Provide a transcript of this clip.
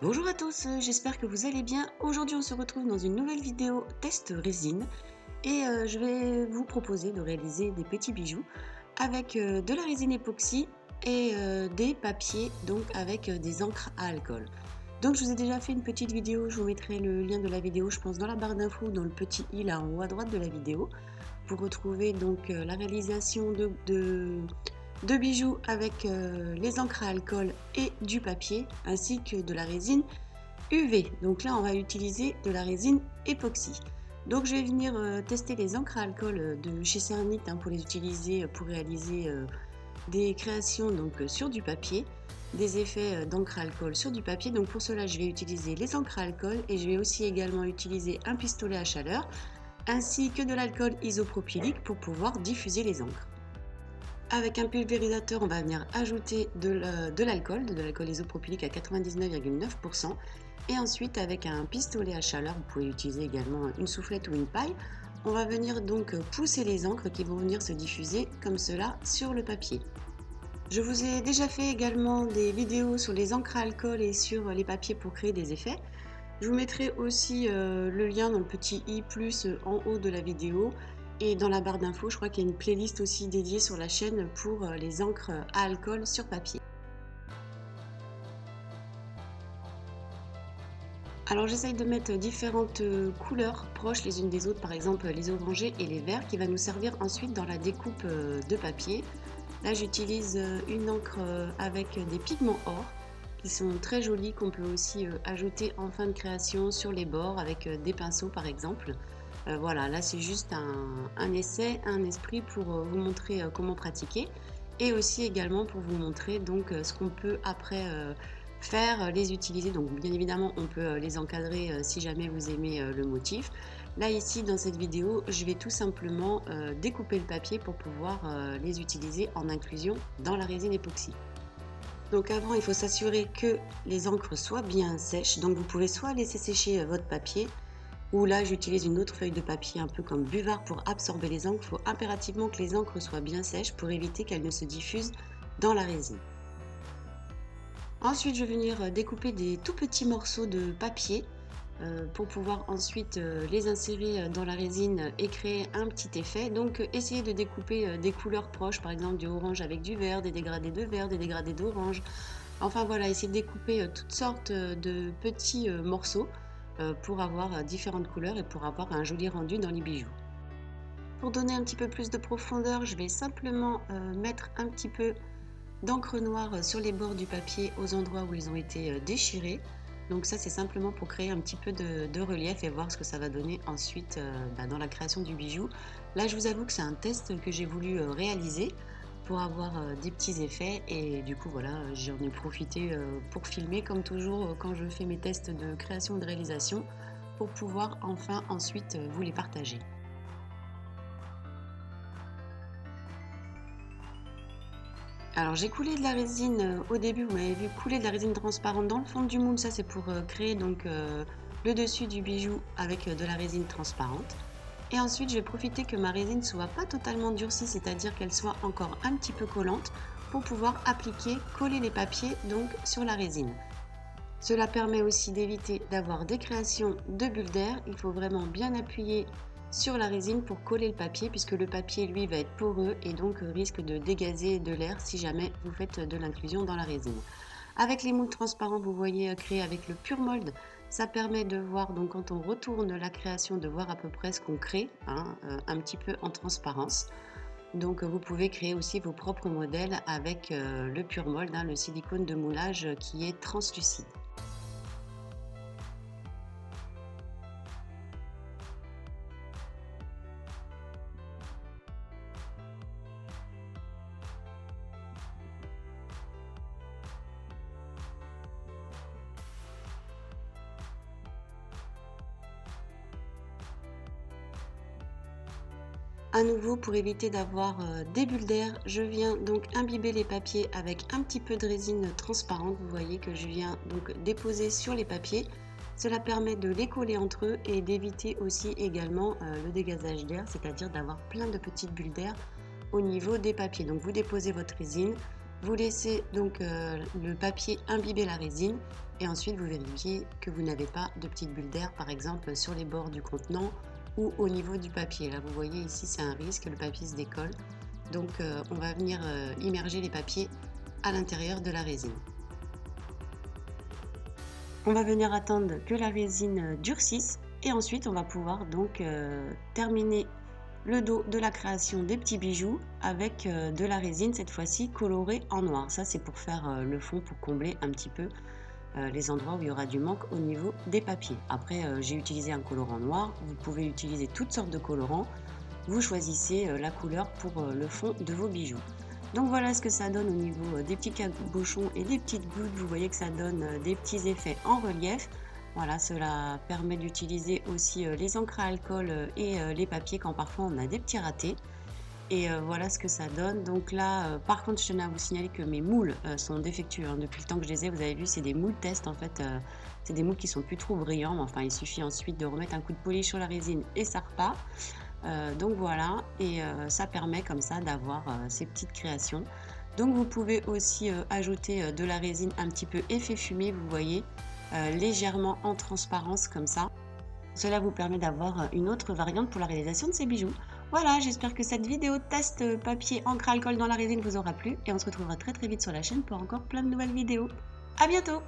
Bonjour à tous, j'espère que vous allez bien. Aujourd'hui, on se retrouve dans une nouvelle vidéo test résine et je vais vous proposer de réaliser des petits bijoux avec de la résine époxy et des papiers donc avec des encres à alcool. Donc je vous ai déjà fait une petite vidéo, je vous mettrai le lien de la vidéo je pense dans la barre d'infos dans le petit i là en haut à droite de la vidéo pour retrouver donc la réalisation de bijoux avec les encres à alcool et du papier ainsi que de la résine UV. Donc là on va utiliser de la résine époxy. Donc je vais venir tester les encres à alcool de chez Cernit pour les utiliser pour réaliser des créations donc sur du papier, des effets d'encre à alcool sur du papier. Donc pour cela je vais utiliser les encres à alcool et je vais aussi également utiliser un pistolet à chaleur ainsi que de l'alcool isopropylique pour pouvoir diffuser les encres. Avec un pulvérisateur, on va venir ajouter de l'alcool isopropylique à 99,9%. Et ensuite, avec un pistolet à chaleur, vous pouvez utiliser également une soufflette ou une paille, on va venir donc pousser les encres qui vont venir se diffuser comme cela sur le papier. Je vous ai déjà fait également des vidéos sur les encres à alcool et sur les papiers pour créer des effets. Je vous mettrai aussi le lien dans le petit i plus en haut de la vidéo. Et dans la barre d'infos, je crois qu'il y a une playlist aussi dédiée sur la chaîne pour les encres à alcool sur papier. Alors j'essaye de mettre différentes couleurs proches les unes des autres, par exemple les orangés et les verts, qui va nous servir ensuite dans la découpe de papier. Là j'utilise une encre avec des pigments or, qui sont très jolis, qu'on peut aussi ajouter en fin de création sur les bords avec des pinceaux par exemple. Voilà, là c'est juste un essai, un esprit pour vous montrer comment pratiquer et aussi également pour vous montrer donc ce qu'on peut après faire, les utiliser. Donc bien évidemment on peut les encadrer si jamais vous aimez le motif. Là ici dans cette vidéo je vais tout simplement découper le papier pour pouvoir les utiliser en inclusion dans la résine époxy. Donc avant il faut s'assurer que les encres soient bien sèches, donc vous pouvez soit laisser sécher votre papier, ou là j'utilise une autre feuille de papier un peu comme buvard pour absorber les encres. Il faut impérativement que les encres soient bien sèches pour éviter qu'elles ne se diffusent dans la résine. Ensuite je vais venir découper des tout petits morceaux de papier pour pouvoir ensuite les insérer dans la résine et créer un petit effet. Donc essayez de découper des couleurs proches, par exemple du orange avec du vert, des dégradés de vert, des dégradés d'orange. Enfin voilà, essayez de découper toutes sortes de petits morceaux pour avoir différentes couleurs et pour avoir un joli rendu dans les bijoux. Pour donner un petit peu plus de profondeur, je vais simplement mettre un petit peu d'encre noire sur les bords du papier aux endroits où ils ont été déchirés. Donc ça c'est simplement pour créer un petit peu de relief et voir ce que ça va donner ensuite dans la création du bijou. Là je vous avoue que c'est un test que j'ai voulu réaliser pour avoir des petits effets et du coup voilà j'en ai profité pour filmer comme toujours quand je fais mes tests de création et de réalisation pour pouvoir enfin ensuite vous les partager. Alors j'ai coulé de la résine au début, vous m'avez vu couler de la résine transparente dans le fond du moule, ça c'est pour créer donc le dessus du bijou avec de la résine transparente. Et ensuite je vais profiter que ma résine soit pas totalement durcie, c'est-à-dire qu'elle soit encore un petit peu collante pour pouvoir appliquer, coller les papiers donc sur la résine. Cela permet aussi d'éviter d'avoir des créations de bulles d'air, il faut vraiment bien appuyer sur la résine pour coller le papier puisque le papier lui va être poreux et donc risque de dégazer de l'air si jamais vous faites de l'inclusion dans la résine. Avec les moules transparents vous voyez créés avec le pur mold, ça permet de voir donc quand on retourne la création de voir à peu près ce qu'on crée, un petit peu en transparence. Donc vous pouvez créer aussi vos propres modèles avec le pur mold, le silicone de moulage qui est translucide. À nouveau, pour éviter d'avoir des bulles d'air, je viens donc imbiber les papiers avec un petit peu de résine transparente. Vous voyez que je viens donc déposer sur les papiers. Cela permet de les coller entre eux et d'éviter aussi également le dégazage d'air, c'est-à-dire d'avoir plein de petites bulles d'air au niveau des papiers. Donc vous déposez votre résine, Vous laissez donc le papier imbiber la résine et ensuite vous vérifiez que vous n'avez pas de petites bulles d'air par exemple sur les bords du contenant ou au niveau du papier. Là vous voyez ici c'est un risque, le papier se décolle. Donc on va venir immerger les papiers à l'intérieur de la résine. On va venir attendre que la résine durcisse et ensuite on va pouvoir donc terminer le dos de la création des petits bijoux avec de la résine cette fois-ci colorée en noir. Ça c'est pour faire le fond, pour combler un petit peu les endroits où il y aura du manque au niveau des papiers. Après j'ai utilisé un colorant noir, vous pouvez utiliser toutes sortes de colorants. Vous choisissez la couleur pour le fond de vos bijoux. Donc voilà ce que ça donne au niveau des petits cabochons et des petites gouttes. Vous voyez que ça donne des petits effets en relief. Voilà, cela permet d'utiliser aussi les encres à alcool et les papiers quand parfois on a des petits ratés. Et voilà ce que ça donne. Donc là, par contre, je tenais à vous signaler que mes moules sont défectueux. Hein. Depuis le temps que je les ai, vous avez vu, c'est des moules test en fait. C'est des moules qui sont plus trop brillants. Mais enfin, il suffit ensuite de remettre un coup de polish sur la résine et ça repart. Donc voilà, et ça permet comme ça d'avoir ces petites créations. Donc vous pouvez aussi ajouter de la résine un petit peu effet fumé, vous voyez, légèrement en transparence comme ça. Cela vous permet d'avoir une autre variante pour la réalisation de ces bijoux. Voilà, j'espère que cette vidéo test papier encre alcool dans la résine vous aura plu et on se retrouvera très très vite sur la chaîne pour encore plein de nouvelles vidéos. À bientôt!